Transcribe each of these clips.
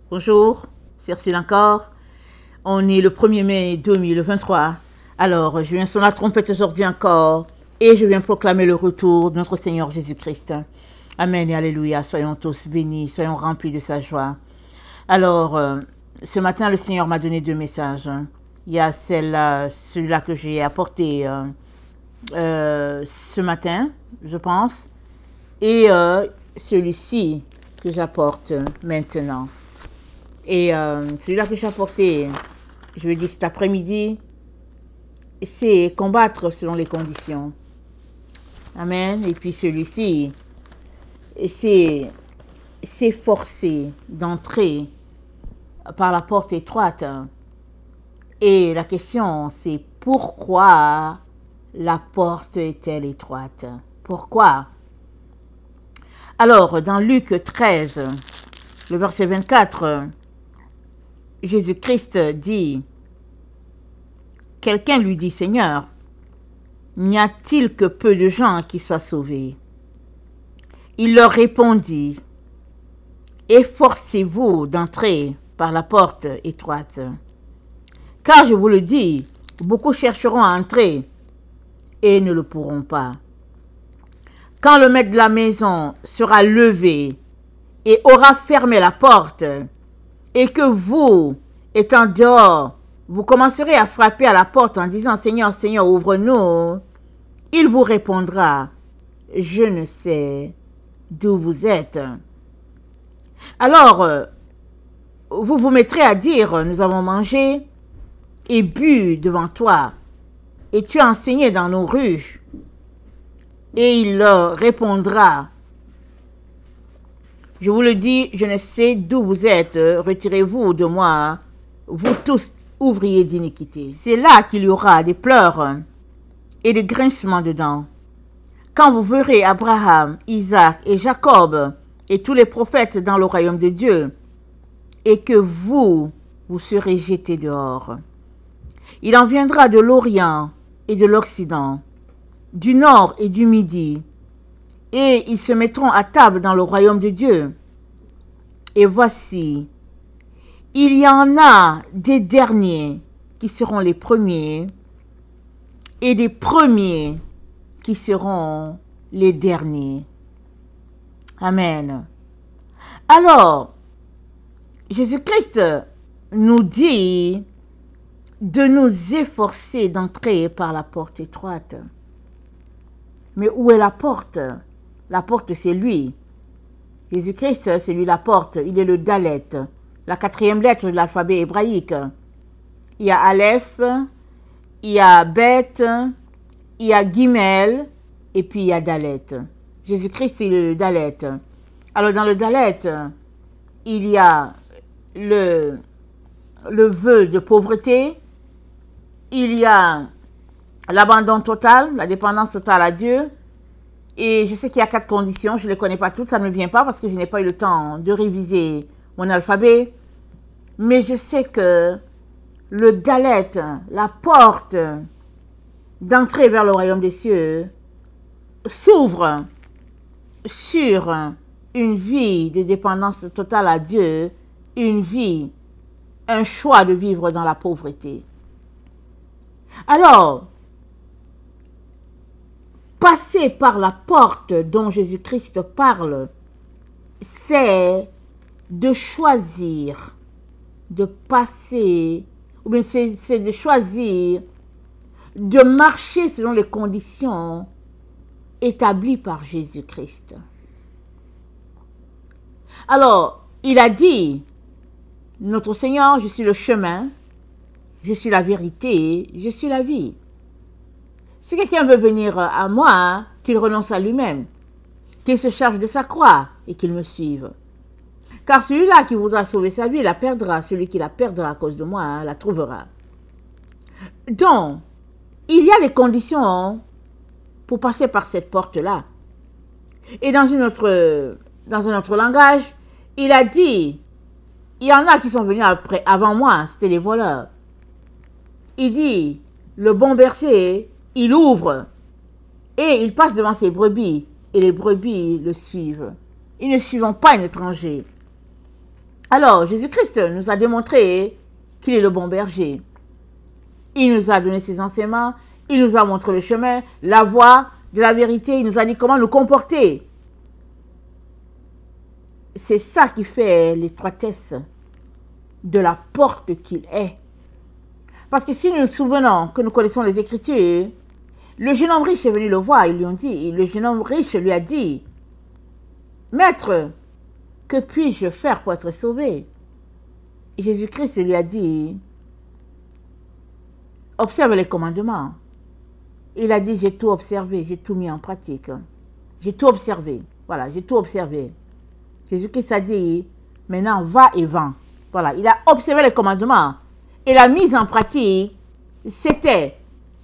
Bonjour, c'est Ursule encore. On est le 1er mai 2023. Alors, je viens sur la trompette aujourd'hui encore et je viens proclamer le retour de notre Seigneur Jésus-Christ. Amen et Alléluia. Soyons tous bénis, soyons remplis de sa joie. Alors, ce matin, le Seigneur m'a donné deux messages. Il y a celui-là que j'ai apporté ce matin, je pense, et celui-ci que j'apporte maintenant. Et celui-là que j'ai apporté, je veux dire cet après-midi, c'est combattre selon les conditions. Amen. Et puis celui-ci, c'est s'efforcer d'entrer par la porte étroite. Et la question, c'est pourquoi la porte est-elle étroite? Pourquoi? Alors, dans Luc 13, le verset 24, Jésus-Christ dit, quelqu'un lui dit, Seigneur, n'y a-t-il que peu de gens qui soient sauvés? Il leur répondit, efforcez-vous d'entrer par la porte étroite. Car je vous le dis, beaucoup chercheront à entrer et ne le pourront pas. Quand le maître de la maison sera levé et aura fermé la porte, et que vous, étant dehors, vous commencerez à frapper à la porte en disant, Seigneur, Seigneur, ouvre-nous, il vous répondra, je ne sais d'où vous êtes. Alors, vous vous mettrez à dire, nous avons mangé et bu devant toi, et tu as enseigné dans nos rues. Et il leur répondra, je vous le dis, je ne sais d'où vous êtes, retirez-vous de moi, vous tous ouvriers d'iniquité. C'est là qu'il y aura des pleurs et des grincements de dents. Quand vous verrez Abraham, Isaac et Jacob et tous les prophètes dans le royaume de Dieu, et que vous serez jetés dehors. Il en viendra de l'Orient et de l'Occident, du Nord et du Midi, et ils se mettront à table dans le royaume de Dieu. Et voici, il y en a des derniers qui seront les premiers, et des premiers qui seront les derniers. Amen. Alors, Jésus-Christ nous dit de nous efforcer d'entrer par la porte étroite. Mais où est la porte? La porte, c'est lui. Jésus-Christ, c'est lui la porte. Il est le Dalet, la 4e lettre de l'alphabet hébraïque. Il y a Aleph, il y a Bet, il y a Gimel, et puis il y a Dalet. Jésus-Christ, il est le Dalet. Alors, dans le Dalet, il y a le vœu de pauvreté, il y a l'abandon total, la dépendance totale à Dieu. Et je sais qu'il y a 4 conditions, je ne les connais pas toutes, ça ne me vient pas parce que je n'ai pas eu le temps de réviser mon alphabet. Mais je sais que le Dalet, la porte d'entrée vers le royaume des cieux, s'ouvre sur une vie de dépendance totale à Dieu, une vie, un choix de vivre dans la pauvreté. Alors, passer par la porte dont Jésus-Christ parle, c'est de choisir de passer, ou bien c'est de choisir de marcher selon les conditions établies par Jésus-Christ. Alors, il a dit, notre Seigneur, je suis le chemin, je suis la vérité, je suis la vie. Si quelqu'un veut venir à moi, qu'il renonce à lui-même, qu'il se charge de sa croix et qu'il me suive. Car celui-là qui voudra sauver sa vie, la perdra. Celui qui la perdra à cause de moi, la trouvera. Donc, il y a des conditions pour passer par cette porte-là. Et dans un autre langage, il a dit, il y en a qui sont venus avant moi, c'était les voleurs. Il dit, le bon berger, il ouvre et il passe devant ses brebis et les brebis le suivent. Ils ne suivent pas un étranger. Alors, Jésus-Christ nous a démontré qu'il est le bon berger. Il nous a donné ses enseignements, il nous a montré le chemin, la voie de la vérité, il nous a dit comment nous comporter. C'est ça qui fait l'étroitesse de la porte qu'il est. Parce que si nous nous souvenons que nous connaissons les Écritures, le jeune homme riche est venu le voir, ils lui ont dit, le jeune homme riche lui a dit, « Maître, que puis-je faire pour être sauvé ?» Et Jésus-Christ lui a dit, « Observe les commandements. » Il a dit, « J'ai tout observé, j'ai tout mis en pratique. J'ai tout observé. Voilà, j'ai tout observé. » Jésus-Christ a dit, « Maintenant, va et vends. » Voilà, il a observé les commandements. Et la mise en pratique, c'était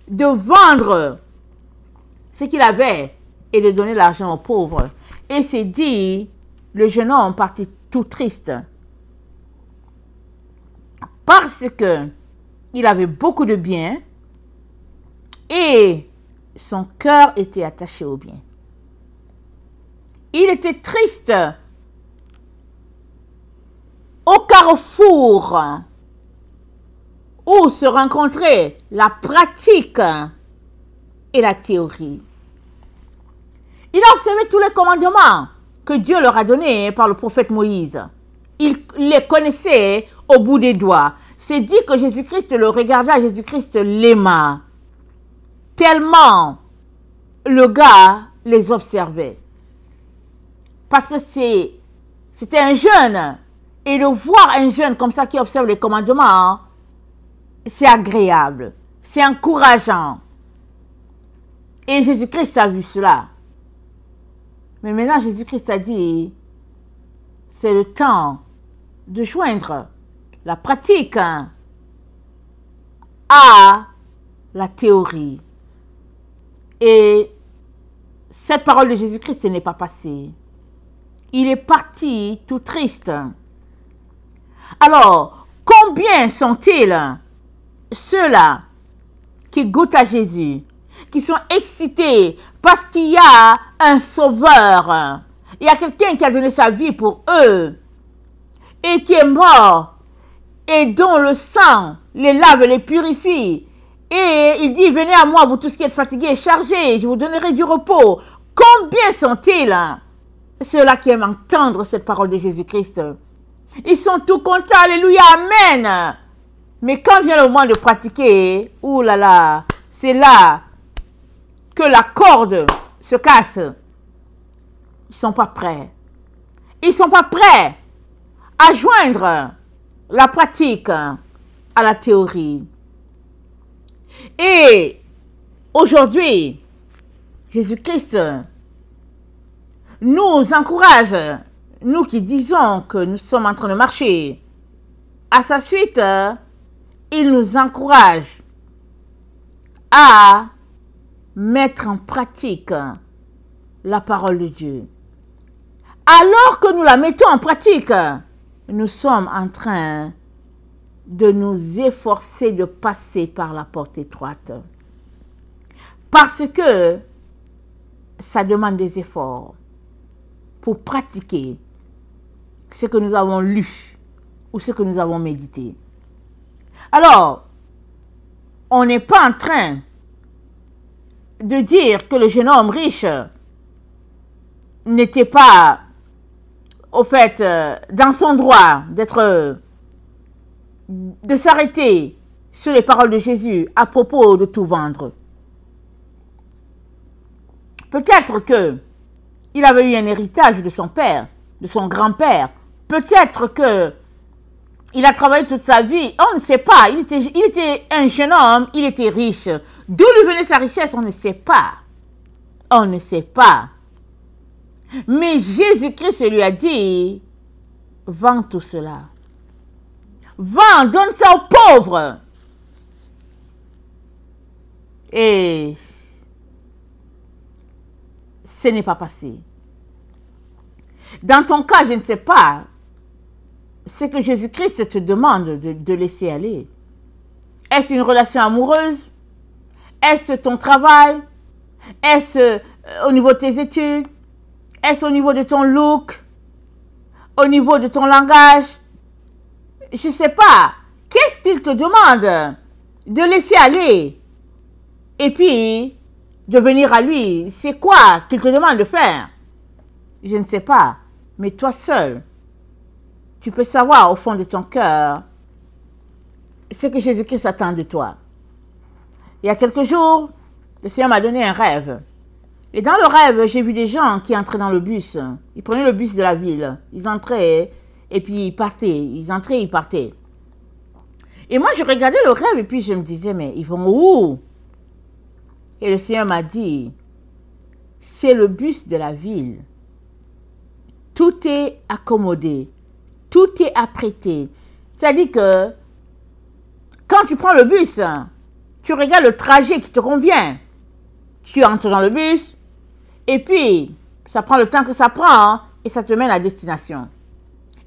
de vendre ce qu'il avait et de donner l'argent aux pauvres. Et c'est dit, le jeune homme partit tout triste. Parce que il avait beaucoup de biens et son cœur était attaché aux biens. Il était triste au carrefour où se rencontraient la pratique et la théorie. Il a observé tous les commandements que Dieu leur a donnés par le prophète Moïse. Il les connaissait au bout des doigts. C'est dit que Jésus-Christ le regarda, Jésus-Christ l'aima. Tellement le gars les observait. Parce que c'était un jeune. Et de voir un jeune comme ça qui observe les commandements, c'est agréable, c'est encourageant. Et Jésus-Christ a vu cela. Mais maintenant, Jésus-Christ a dit, c'est le temps de joindre la pratique à la théorie. Et cette parole de Jésus-Christ n'est pas passée. Il est parti tout triste. Alors, combien sont-ils ceux-là qui goûtent à Jésus, qui sont excités parce qu'il y a un sauveur, il y a quelqu'un qui a donné sa vie pour eux et qui est mort et dont le sang les lave, les purifie. Et il dit, venez à moi, vous tous qui êtes fatigués et chargés, je vous donnerai du repos. Combien sont-ils ceux-là qui aiment entendre cette parole de Jésus-Christ? Ils sont tout contents, alléluia, amen. Mais quand vient le moment de pratiquer, ouh là là, c'est là que la corde se casse. Ils ne sont pas prêts. Ils ne sont pas prêts à joindre la pratique à la théorie. Et aujourd'hui, Jésus-Christ nous encourage, nous qui disons que nous sommes en train de marcher à sa suite, il nous encourage à mettre en pratique la parole de Dieu. Alors que nous la mettons en pratique, nous sommes en train de nous efforcer de passer par la porte étroite. Parce que ça demande des efforts pour pratiquer ce que nous avons lu ou ce que nous avons médité. Alors, on n'est pas en train de dire que le jeune homme riche n'était pas, au fait, dans son droit de s'arrêter sur les paroles de Jésus à propos de tout vendre. Peut-être que il avait eu un héritage de son père, de son grand-père. Peut-être que il a travaillé toute sa vie. On ne sait pas. Il était un jeune homme, il était riche. D'où lui venait sa richesse, on ne sait pas. On ne sait pas. Mais Jésus-Christ lui a dit, vends tout cela. Vends, donne ça aux pauvres. Et ce n'est pas passé. Dans ton cas, je ne sais pas ce que Jésus-Christ te demande de laisser aller. Est-ce une relation amoureuse? Est-ce ton travail? Est-ce au niveau de tes études? Est-ce au niveau de ton look? Au niveau de ton langage? je ne sais pas, qu'est-ce qu'il te demande de laisser aller et puis de venir à lui? C'est quoi qu'il te demande de faire? Je ne sais pas, mais toi seul, tu peux savoir au fond de ton cœur ce que Jésus-Christ attend de toi. Il y a quelques jours, le Seigneur m'a donné un rêve. Et dans le rêve, j'ai vu des gens qui entraient dans le bus. Ils prenaient le bus de la ville. Ils entraient et puis ils partaient. Ils entraient et ils partaient. Et moi, je regardais le rêve et puis je me disais, mais ils vont où? Et le Seigneur m'a dit, c'est le bus de la ville. Tout est accommodé. Tout est apprêté. C'est-à-dire que quand tu prends le bus, tu regardes le trajet qui te convient. Tu entres dans le bus et puis ça prend le temps que ça prend et ça te mène à destination.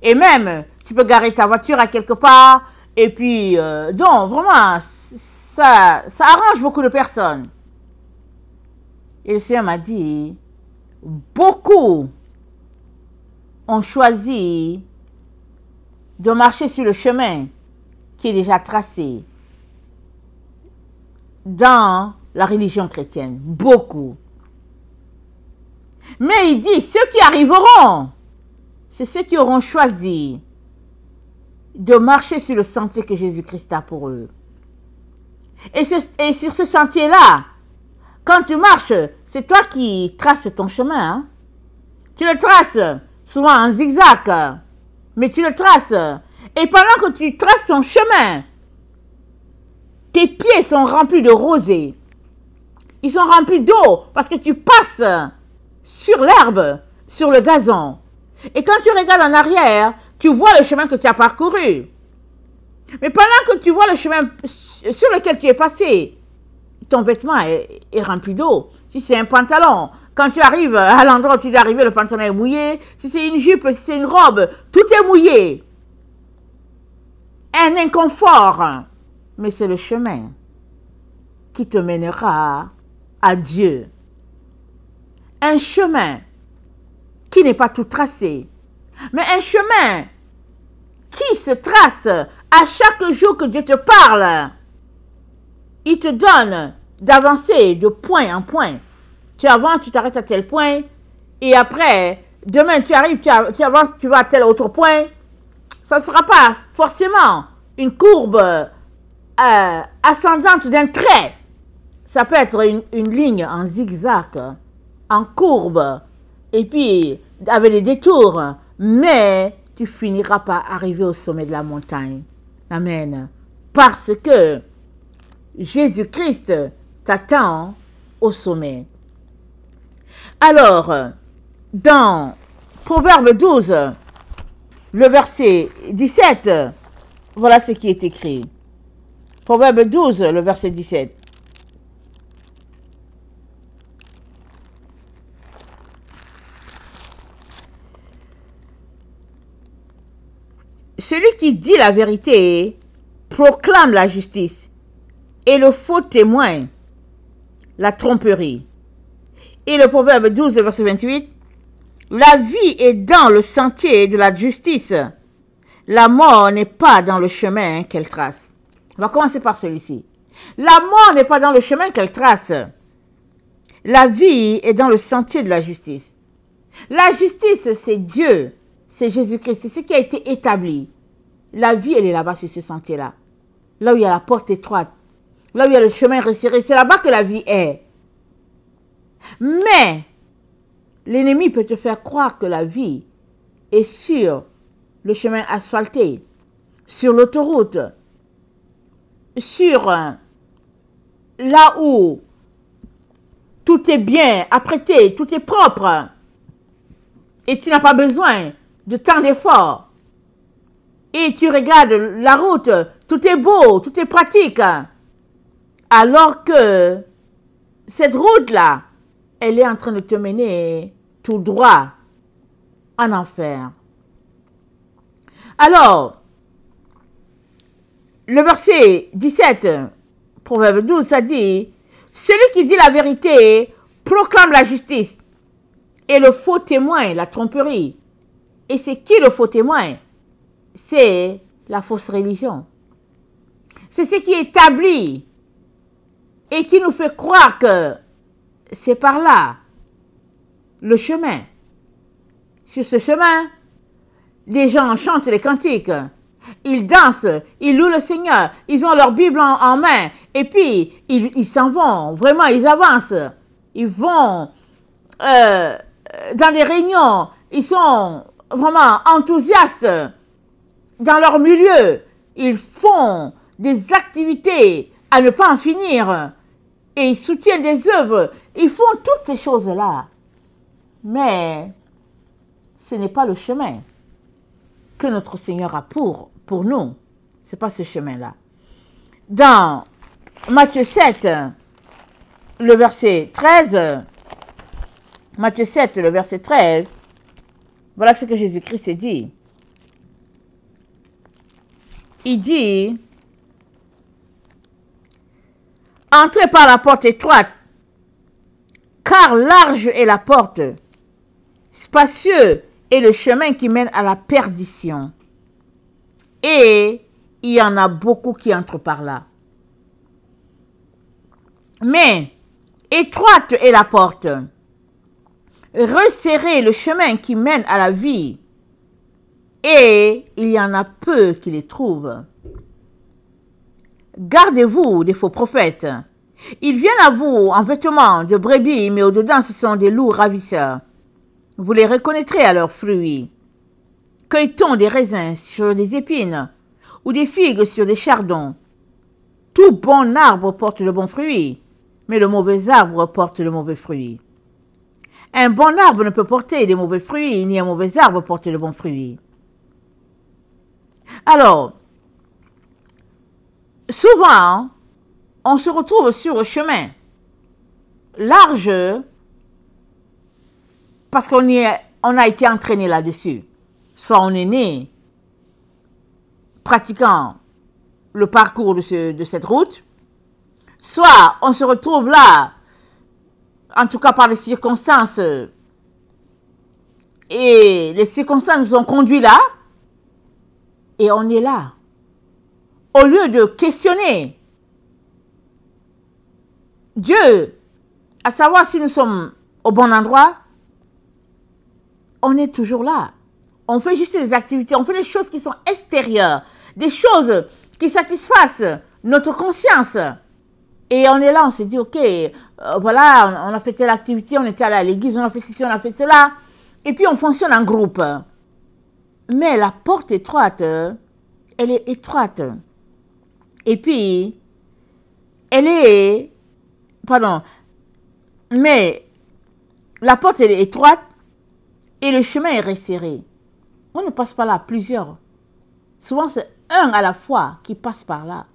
Et même, tu peux garer ta voiture à quelque part et puis, donc vraiment, ça arrange beaucoup de personnes. Et le Seigneur m'a dit, beaucoup ont choisi de marcher sur le chemin qui est déjà tracé dans la religion chrétienne. Beaucoup. Mais il dit, ceux qui arriveront, c'est ceux qui auront choisi de marcher sur le sentier que Jésus-Christ a pour eux. Et sur ce sentier-là, quand tu marches, c'est toi qui traces ton chemin. Hein? Tu le traces souvent en zigzag, mais tu le traces. Et pendant que tu traces ton chemin, tes pieds sont remplis de rosée. Ils sont remplis d'eau parce que tu passes sur l'herbe, sur le gazon. Et quand tu regardes en arrière, tu vois le chemin que tu as parcouru. Mais pendant que tu vois le chemin sur lequel tu es passé, ton vêtement est rempli d'eau. Si c'est un pantalon, quand tu arrives à l'endroit où tu dois arriver, le pantalon est mouillé. Si c'est une jupe, si c'est une robe, tout est mouillé. Un inconfort. Mais c'est le chemin qui te mènera à Dieu. Un chemin qui n'est pas tout tracé, mais un chemin qui se trace à chaque jour que Dieu te parle. Il te donne d'avancer de point en point. Tu avances, tu t'arrêtes à tel point, et après, demain tu arrives, tu avances, tu vas à tel autre point. Ça ne sera pas forcément une courbe ascendante d'un trait. Ça peut être une ligne en zigzag, en courbe, et puis avec des détours, mais tu finiras par arriver au sommet de la montagne. Amen. Parce que Jésus-Christ t'attend au sommet. Alors, dans Proverbe 12, le verset 17, voilà ce qui est écrit. Proverbe 12, le verset 17. Celui qui dit la vérité proclame la justice, et le faux témoin la tromperie. Et le Proverbe 12, le verset 28, la vie est dans le sentier de la justice, la mort n'est pas dans le chemin qu'elle trace. On va commencer par celui-ci. La mort n'est pas dans le chemin qu'elle trace. La vie est dans le sentier de la justice. La justice, c'est Dieu, c'est Jésus-Christ, c'est ce qui a été établi. La vie, elle est là-bas sur ce sentier-là. Là où il y a la porte étroite, là où il y a le chemin resserré, c'est là-bas que la vie est. Mais l'ennemi peut te faire croire que la vie est sur le chemin asphalté, sur l'autoroute, sur là où tout est bien apprêté, tout est propre, et tu n'as pas besoin de tant d'efforts. Et tu regardes la route, tout est beau, tout est pratique. Alors que cette route-là, elle est en train de te mener tout droit en enfer. Alors, le verset 17, Proverbe 12, ça dit, « Celui qui dit la vérité proclame la justice, et le faux témoin la tromperie. » Et c'est qui le faux témoin? C'est la fausse religion. C'est ce qui est établi et qui nous fait croire que c'est par là le chemin. Sur ce chemin, les gens chantent les cantiques, ils dansent, ils louent le Seigneur, ils ont leur Bible en main, et puis ils s'en vont, vraiment ils avancent, ils vont dans des réunions, ils sont vraiment enthousiastes dans leur milieu, ils font des activités à ne pas en finir, et ils soutiennent des œuvres, ils font toutes ces choses-là. Mais ce n'est pas le chemin que notre Seigneur a pour nous. Ce n'est pas ce chemin-là. Dans Matthieu 7, le verset 13, Matthieu 7, le verset 13, voilà ce que Jésus-Christ dit. Il dit, « Entrez par la porte étroite, car large est la porte, spacieux est le chemin qui mène à la perdition. Et il y en a beaucoup qui entrent par là. Mais étroite est la porte, resserré le chemin qui mène à la vie, et il y en a peu qui les trouvent. Gardez-vous des faux prophètes. Ils viennent à vous en vêtements de brebis, mais au-dedans ce sont des loups ravisseurs. Vous les reconnaîtrez à leurs fruits. Cueille-t-on des raisins sur des épines ou des figues sur des chardons? Tout bon arbre porte le bon fruit, mais le mauvais arbre porte le mauvais fruit. Un bon arbre ne peut porter des mauvais fruits, ni un mauvais arbre porter le bon fruit. Alors, souvent, on se retrouve sur le chemin large parce qu'on a été entraîné là-dessus. Soit on est né pratiquant le parcours de cette route, soit on se retrouve là, en tout cas par les circonstances, et les circonstances nous ont conduits là, et on est là. Au lieu de questionner Dieu, à savoir si nous sommes au bon endroit, on est toujours là. On fait juste des activités, on fait des choses qui sont extérieures, des choses qui satisfassent notre conscience. Et on est là, on se dit, ok, voilà, on a fait telle activité, on était allé à l'église, on a fait ceci, on a fait cela. Et puis on fonctionne en groupe. Mais la porte étroite, elle est étroite. Et puis, mais la porte elle est étroite et le chemin est resserré. On ne passe pas là plusieurs. Souvent c'est un à la fois qui passe par là.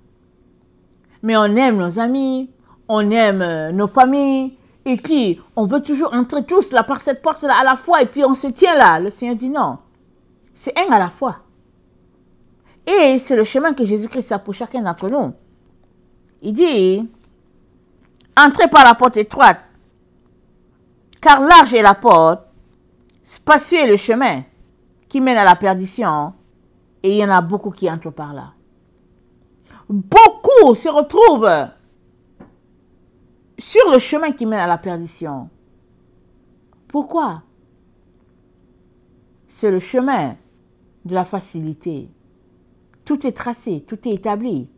Mais on aime nos amis, on aime nos familles, et puis on veut toujours entrer tous là par cette porte là à la fois, et puis on se tient là. Le Seigneur dit non, c'est un à la fois. Et c'est le chemin que Jésus-Christ a pour chacun d'entre nous. Il dit, entrez par la porte étroite, car large est la porte, spacieux est le chemin qui mène à la perdition, et il y en a beaucoup qui entrent par là. Beaucoup se retrouvent sur le chemin qui mène à la perdition. Pourquoi? C'est le chemin de la facilité. Tout est tracé, tout est établi.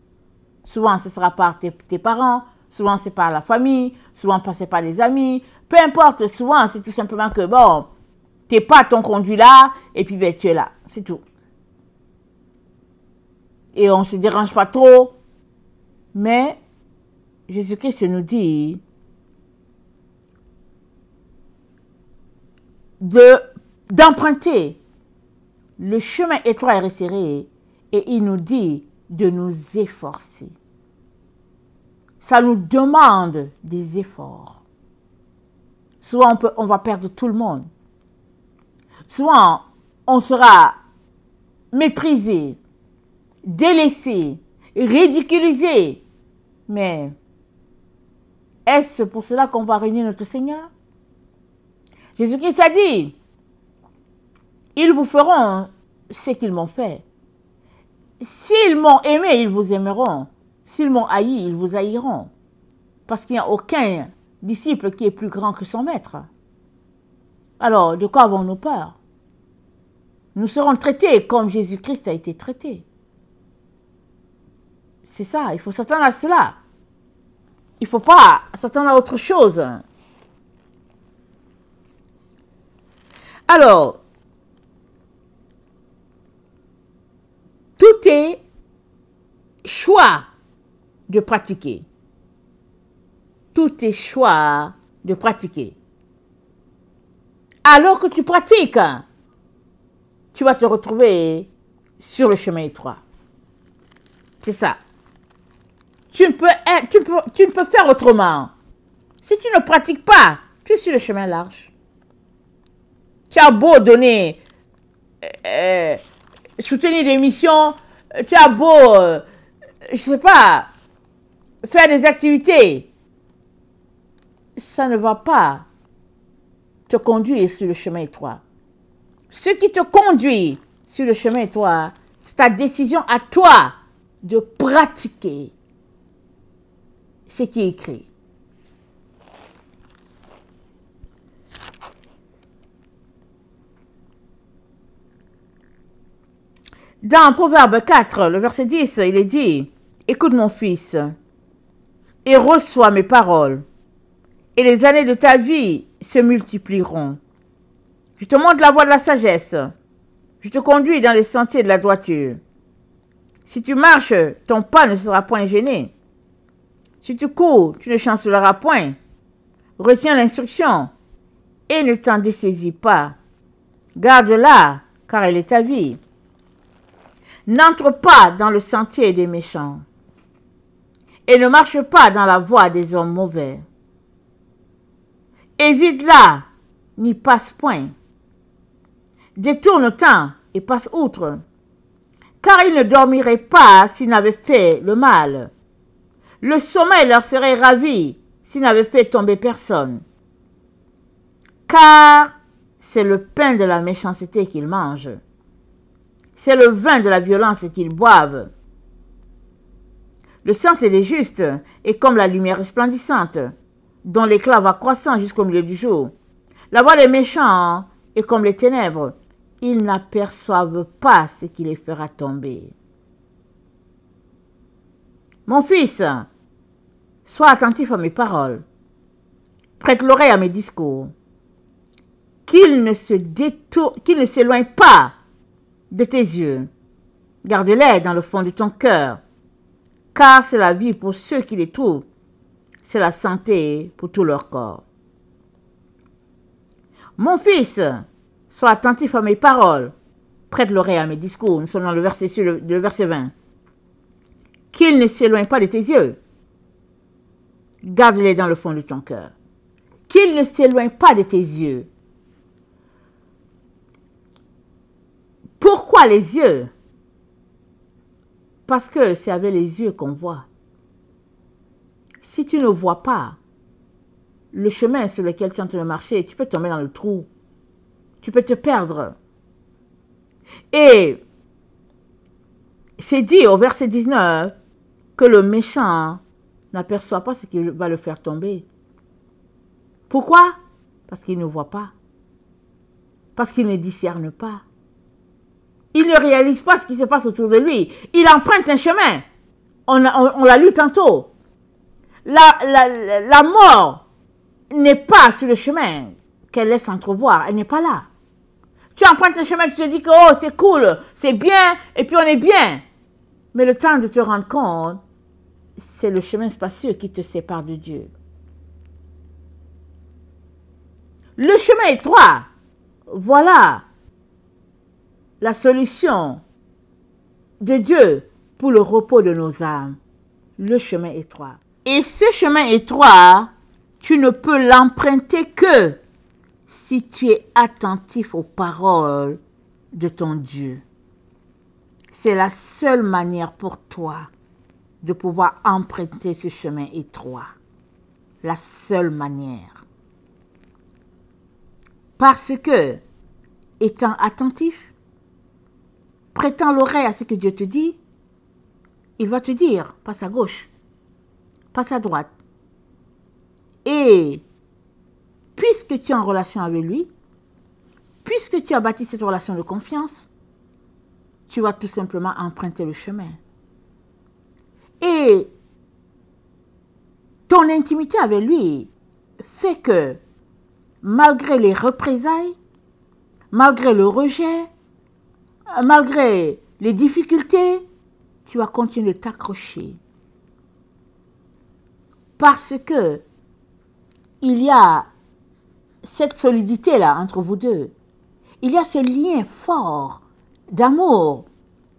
Souvent, ce sera par tes parents, souvent c'est par la famille, souvent c'est par les amis. Peu importe, souvent c'est tout simplement que, bon, tes pas t'ont conduit là, et puis ben, tu es là. C'est tout. Et on ne se dérange pas trop. Mais Jésus-Christ nous dit d'emprunter le chemin étroit et resserré, et il nous dit de nous efforcer. Ça nous demande des efforts. Souvent, on va perdre tout le monde. Souvent, on sera méprisé, délaissé, ridiculisé. Mais est-ce pour cela qu'on va réunir notre Seigneur? Jésus-Christ a dit, ils vous feront ce qu'ils m'ont fait. S'ils m'ont aimé, ils vous aimeront. S'ils m'ont haï, ils vous haïront. Parce qu'il n'y a aucun disciple qui est plus grand que son maître. Alors, de quoi avons-nous peur? Nous serons traités comme Jésus-Christ a été traité. C'est ça, il faut s'attendre à cela. Il ne faut pas s'attendre à autre chose. Alors, tout est choix de pratiquer. Tout est choix de pratiquer. Alors que tu pratiques, tu vas te retrouver sur le chemin étroit. C'est ça. Tu ne peux faire autrement. Si tu ne pratiques pas, tu es sur le chemin large. Tu as beau donner, soutenir des missions, tu as beau, je ne sais pas, faire des activités. Ça ne va pas te conduire sur le chemin étroit. Ce qui te conduit sur le chemin étroit, c'est ta décision à toi de pratiquer ce qui est écrit. Dans Proverbe 4, le verset 10, il est dit, « Écoute mon fils, et reçois mes paroles, et les années de ta vie se multiplieront. Je te montre la voie de la sagesse, je te conduis dans les sentiers de la droiture. Si tu marches, ton pas ne sera point gêné. Si tu cours, tu ne chancelleras point. Retiens l'instruction et ne t'en dessaisis pas. Garde-la, car elle est ta vie. N'entre pas dans le sentier des méchants et ne marche pas dans la voie des hommes mauvais. Évite-la, n'y passe point. Détourne-t'en et passe outre, car ils ne dormiraient pas s'ils n'avaient fait le mal. Le sommeil leur serait ravi s'ils n'avaient fait tomber personne. Car c'est le pain de la méchanceté qu'ils mangent. C'est le vin de la violence qu'ils boivent. Le sentier des justes est comme la lumière resplendissante, dont l'éclat va croissant jusqu'au milieu du jour. La voie des méchants est comme les ténèbres. Ils n'aperçoivent pas ce qui les fera tomber. Mon fils, sois attentif à mes paroles. Prête l'oreille à mes discours. Qu'ils ne s'éloignent pas de tes yeux. Garde-les dans le fond de ton cœur, car c'est la vie pour ceux qui les trouvent. C'est la santé pour tout leur corps. Mon fils, sois attentif à mes paroles. Prête l'oreille à mes discours. Nous sommes dans le verset 20. Qu'ils ne s'éloignent pas de tes yeux. Garde-les dans le fond de ton cœur. Qu'ils ne s'éloignent pas de tes yeux. Pourquoi les yeux? Parce que c'est avec les yeux qu'on voit. Si tu ne vois pas le chemin sur lequel tu es en train de marcher, tu peux tomber dans le trou. Tu peux te perdre. Et c'est dit au verset 19 que le méchant n'aperçoit pas ce qui va le faire tomber. Pourquoi? Parce qu'il ne voit pas. Parce qu'il ne discerne pas. Il ne réalise pas ce qui se passe autour de lui. Il emprunte un chemin. On l'a lu tantôt. La mort n'est pas sur le chemin qu'elle laisse entrevoir. Elle n'est pas là. Tu empruntes un chemin, tu te dis que oh, c'est cool, c'est bien, et puis on est bien. Mais le temps de te rendre compte, c'est le chemin spacieux qui te sépare de Dieu. Le chemin étroit, voilà la solution de Dieu pour le repos de nos âmes. Le chemin étroit. Et ce chemin étroit, tu ne peux l'emprunter que si tu es attentif aux paroles de ton Dieu. C'est la seule manière pour toi de pouvoir emprunter ce chemin étroit. La seule manière. Parce que, étant attentif, prêtant l'oreille à ce que Dieu te dit, il va te dire, passe à gauche, passe à droite. Et puisque tu es en relation avec lui, puisque tu as bâti cette relation de confiance, tu vas tout simplement emprunter le chemin. Et ton intimité avec lui fait que, malgré les représailles, malgré le rejet, malgré les difficultés, tu vas continuer de t'accrocher. Parce que il y a cette solidité-là entre vous deux. Il y a ce lien fort d'amour,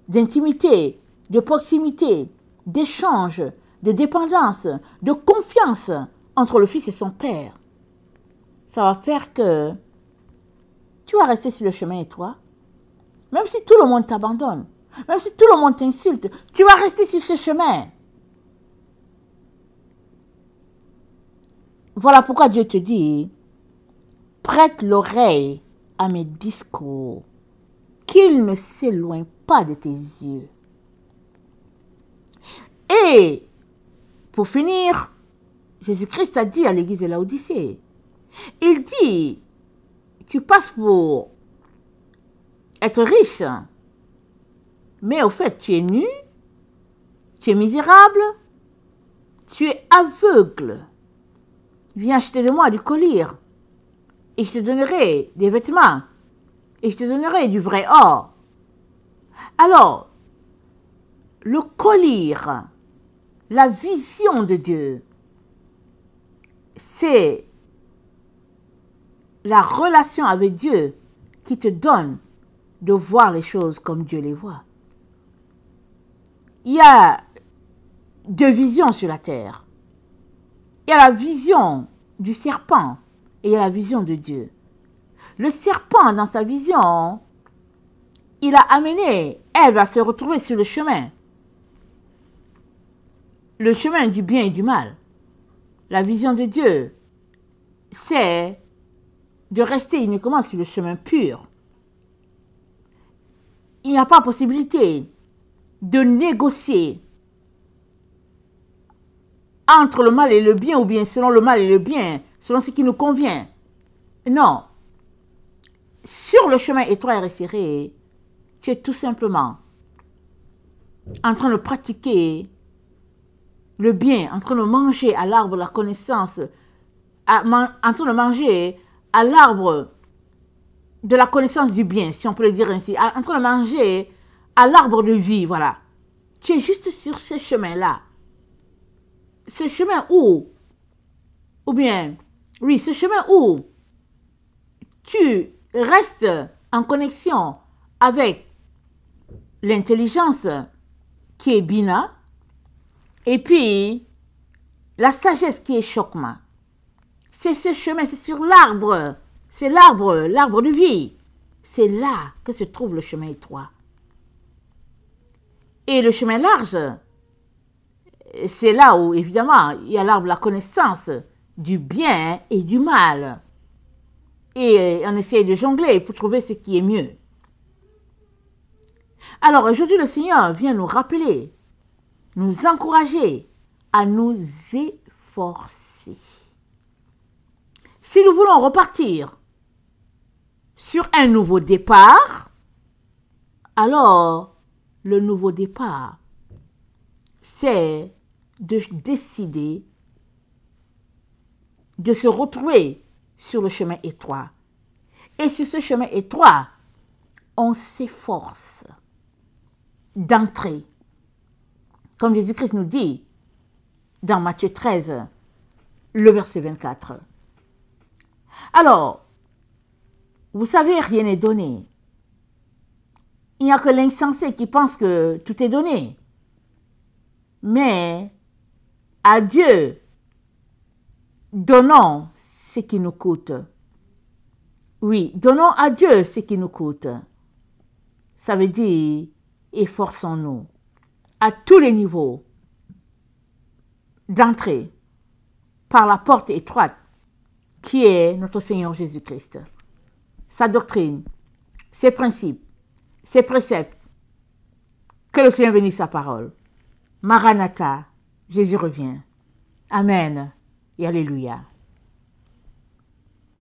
d'intimité, de proximité, d'échange, de dépendance, de confiance entre le Fils et son Père. Ça va faire que tu vas rester sur le chemin et toi, même si tout le monde t'abandonne, même si tout le monde t'insulte, tu vas rester sur ce chemin. Voilà pourquoi Dieu te dit, prête l'oreille à mes discours, qu'ils ne s'éloignent pas de tes yeux. Et, pour finir, Jésus-Christ a dit à l'église de Laodicée, il dit, tu passes pour être riche, mais au fait, tu es nu, tu es misérable, tu es aveugle. Viens acheter de moi du collier, et je te donnerai des vêtements, et je te donnerai du vrai or. Alors, le collier, la vision de Dieu, c'est la relation avec Dieu qui te donne de voir les choses comme Dieu les voit. Il y a deux visions sur la terre. Il y a la vision du serpent et il y a la vision de Dieu. Le serpent, dans sa vision, il a amené Ève à se retrouver sur le chemin. Le chemin du bien et du mal. La vision de Dieu, c'est de rester uniquement sur le chemin pur. Il n'y a pas possibilité de négocier entre le mal et le bien, ou bien selon le mal et le bien, selon ce qui nous convient. Non. Sur le chemin étroit et resserré, tu es tout simplement en train de pratiquer le bien, en train de manger à l'arbre de la connaissance, en train de manger à l'arbre de la connaissance du bien, si on peut le dire ainsi, en train de manger à l'arbre de vie, voilà. Tu es juste sur ce chemin-là. Ce chemin où, ce chemin où tu restes en connexion avec l'intelligence qui est Bina, et puis la sagesse qui est Chokma. C'est ce chemin, c'est sur l'arbre, c'est l'arbre de vie. C'est là que se trouve le chemin étroit. Et le chemin large, c'est là où, évidemment, il y a l'arbre de la connaissance du bien et du mal. Et on essaye de jongler pour trouver ce qui est mieux. Alors, aujourd'hui, le Seigneur vient nous rappeler, nous encourager à nous efforcer. Si nous voulons repartir sur un nouveau départ, alors le nouveau départ, c'est de décider de se retrouver sur le chemin étroit. Et sur ce chemin étroit, on s'efforce d'entrer. Comme Jésus-Christ nous dit dans Matthieu 13, le verset 24. Alors, vous savez, rien n'est donné. Il n'y a que l'insensé qui pense que tout est donné. Mais à Dieu, donnons ce qui nous coûte. Oui, donnons à Dieu ce qui nous coûte. Ça veut dire, efforçons-nous à tous les niveaux d'entrer par la porte étroite qui est notre Seigneur Jésus-Christ. Sa doctrine, ses principes, ses préceptes. Que le Seigneur bénisse sa parole. Maranatha, Jésus revient. Amen et Alléluia.